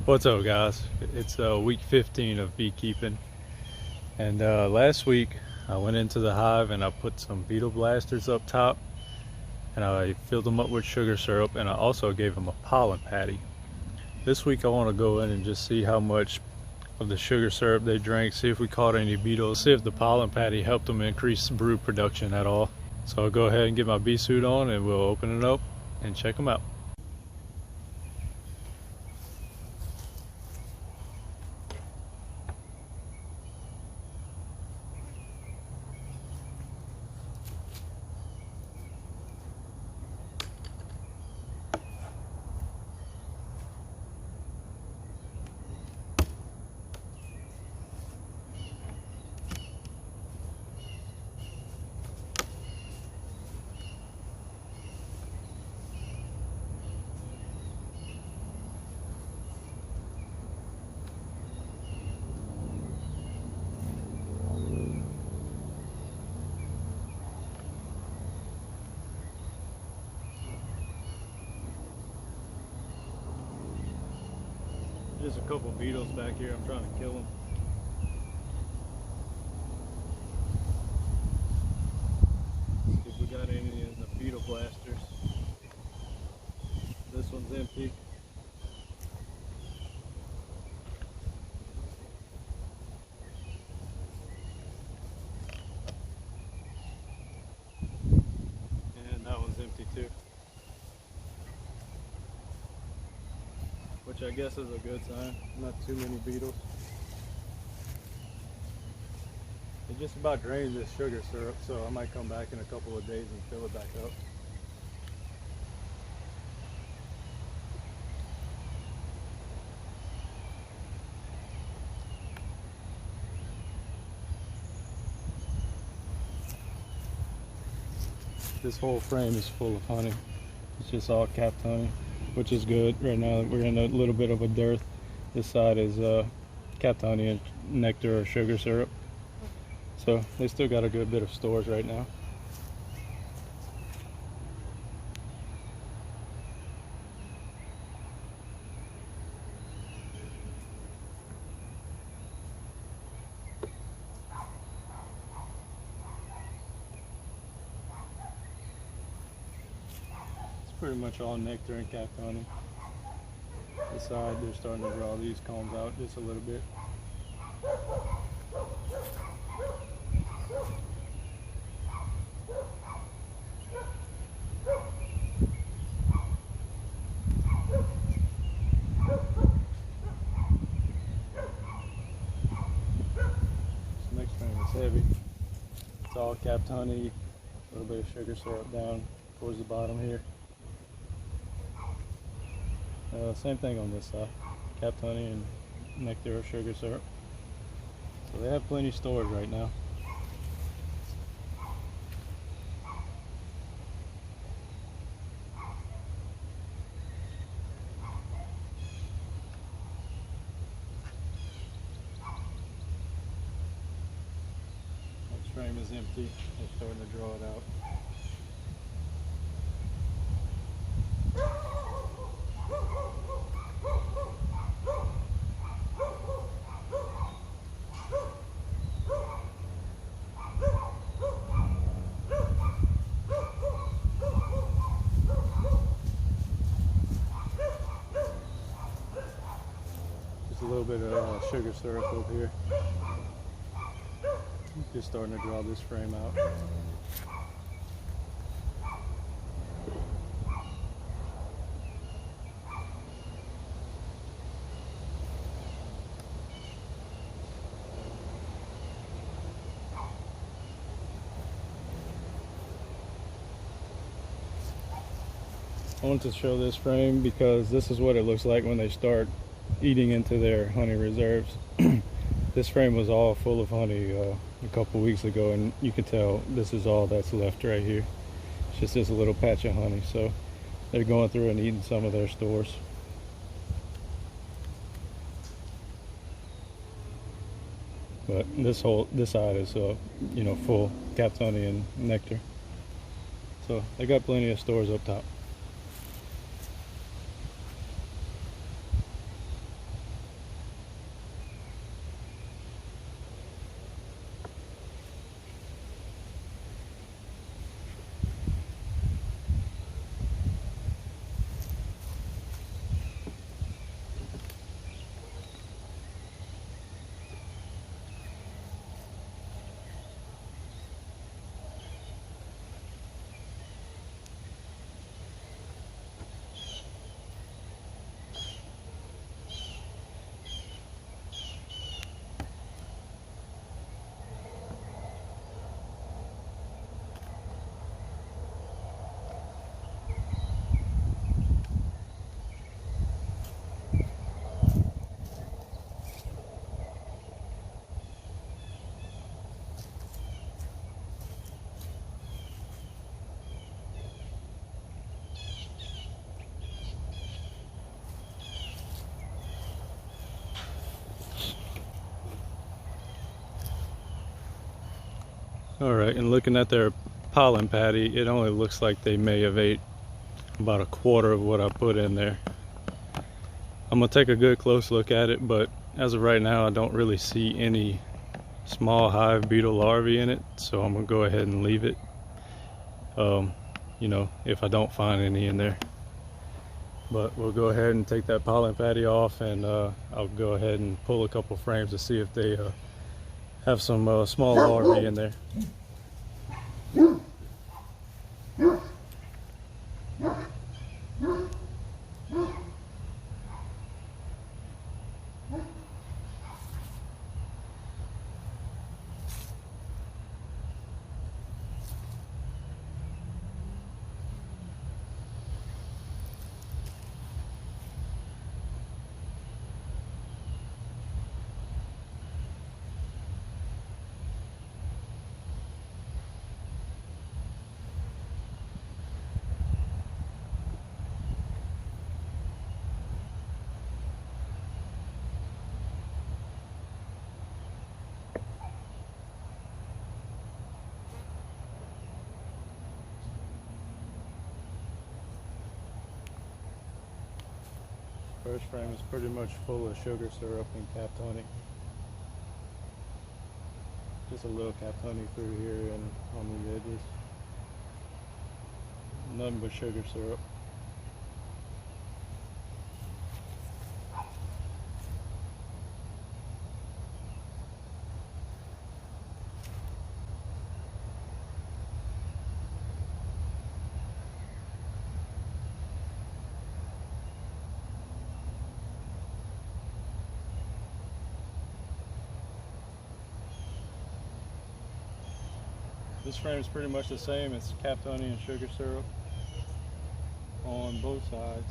What's up, guys? It's week 15 of beekeeping, and last week I went into the hive and I put some beetle blasters up top, and I filled them up with sugar syrup, and I also gave them a pollen patty. This week I want to go in and just see how much of the sugar syrup they drank, see if we caught any beetles, see if the pollen patty helped them increase brood production at all. So I'll go ahead and get my bee suit on and we'll open it up and check them out. Just a couple beetles back here. I'm trying to kill them. See if we got any in the beetle blasters. This one's empty. And that one's empty too. Which I guess is a good sign. Not too many beetles. It just about drained this sugar syrup, so I might come back in a couple of days and fill it back up. This whole frame is full of honey. It's just all capped honey, which is good. Right now we're in a little bit of a dearth. This side is capped honey and nectar or sugar syrup. So they still got a good bit of stores right now. It's pretty much all nectar and capped honey. This side, they're starting to draw these combs out just a little bit. This next frame is heavy. It's all capped honey, a little bit of sugar syrup down towards the bottom here. Same thing on this side, capped honey and nectar or sugar syrup. So they have plenty of stores right now. Next frame is empty. They're starting to draw it out. A little bit of sugar syrup over here. Just starting to draw this frame out. I want to show this frame because this is what it looks like when they start eating into their honey reserves. This frame was all full of honey a couple weeks ago, and you can tell this is all that's left right here. It's just this little patch of honey, so they're going through and eating some of their stores. But this side is full capped honey and nectar, so they got plenty of stores up top. Alright, and looking at their pollen patty, it only looks like they may have ate about a quarter of what I put in there. I'm gonna take a good close look at it, but as of right now I don't really see any small hive beetle larvae in it, so I'm gonna go ahead and leave it, you know, if I don't find any in there. But we'll go ahead and take that pollen patty off, and I'll go ahead and pull a couple frames to see if they have some small larvae in there. First frame is pretty much full of sugar syrup and capped honey. Just a little capped honey through here and on the edges. Nothing but sugar syrup. This frame is pretty much the same. It's capped honey and sugar syrup on both sides.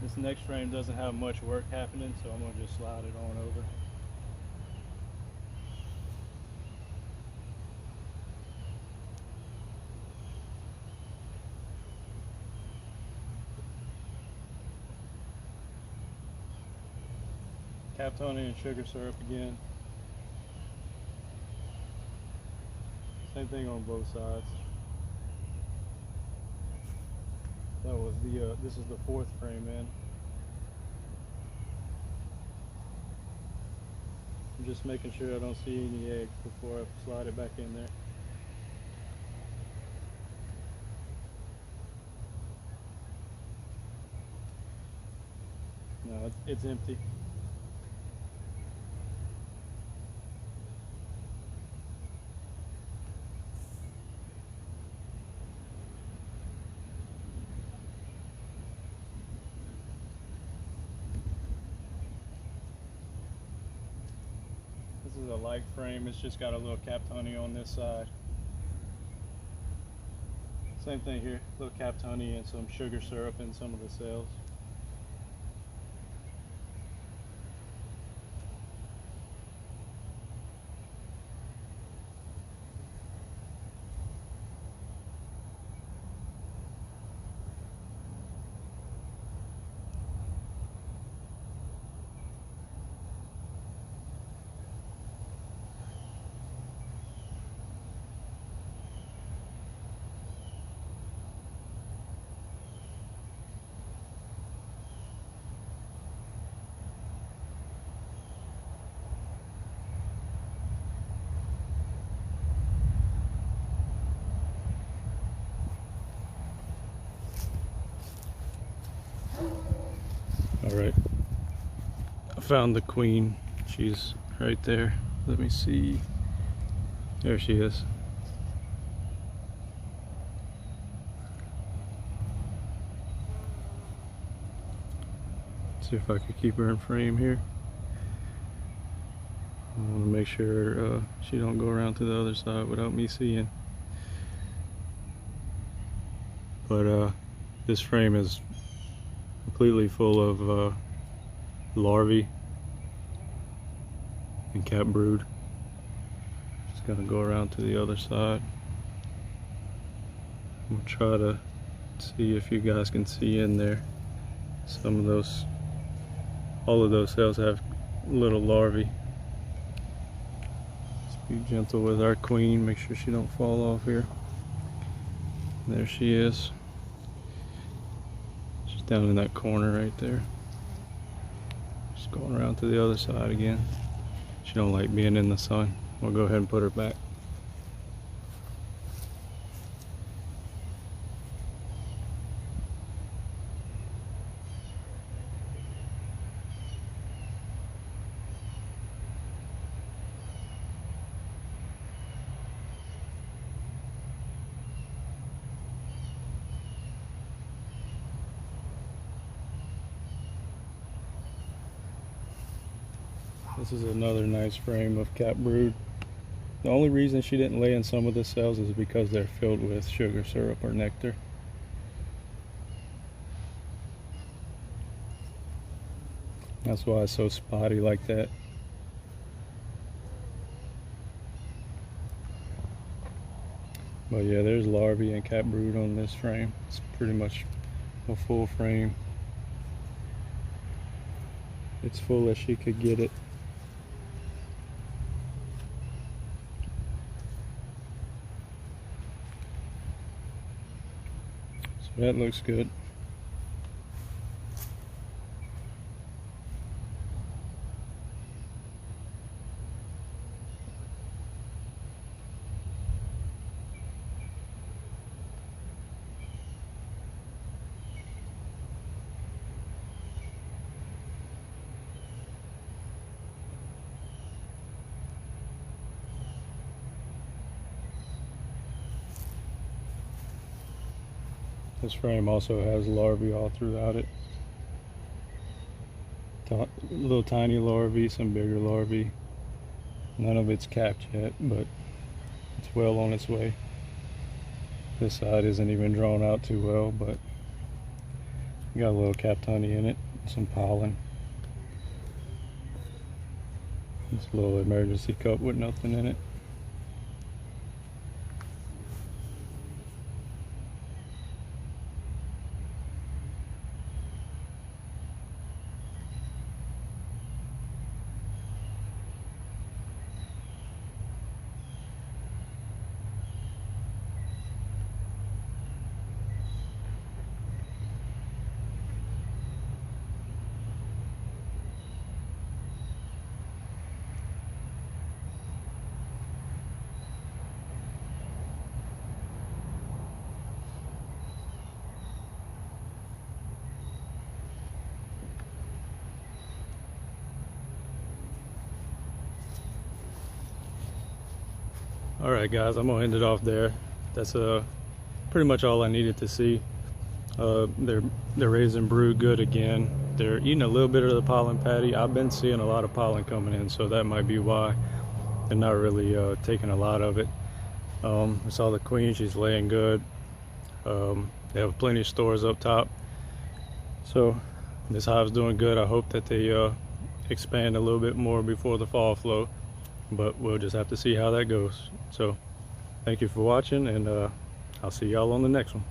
This next frame doesn't have much work happening, so I'm going to just slide it on over. Capped honey and sugar syrup again. Same thing on both sides. That was the, this is the fourth frame in. I'm just making sure I don't see any eggs before I slide it back in there. No, it's empty. This is a light frame. It's just got a little capped honey on this side. Same thing here, a little capped honey and some sugar syrup in some of the cells. Alright, I found the queen. She's right there. Let me see. There she is. See if I could keep her in frame here. I want to make sure she don't go around to the other side without me seeing. But this frame is completely full of larvae and capped brood. Just gonna go around to the other side. I'm gonna try to see if you guys can see in there. Some of those, all of those cells have little larvae. Just be gentle with our queen, make sure she don't fall off here. There she is. She's down in that corner right there. Just going around to the other side again. She don't like being in the sun. We'll go ahead and put her back. This is another nice frame of cap brood. The only reason she didn't lay in some of the cells is because they're filled with sugar syrup or nectar. That's why it's so spotty like that. But yeah, there's larvae and cap brood on this frame. It's pretty much a full frame. It's full as she could get it. So that looks good. This frame also has larvae all throughout it. Little tiny larvae, some bigger larvae. None of it's capped yet, but it's well on its way. This side isn't even drawn out too well, but got a little capped honey in it, some pollen. This little emergency cup with nothing in it. Alright guys, I'm gonna end it off there. That's pretty much all I needed to see. They're raising brood good again. They're eating a little bit of the pollen patty. I've been seeing a lot of pollen coming in, so that might be why they're not really taking a lot of it. I saw the queen, she's laying good. They have plenty of stores up top. So this hive's doing good. I hope that they expand a little bit more before the fall flow, but we'll just have to see how that goes. So thank you for watching, and I'll see y'all on the next one.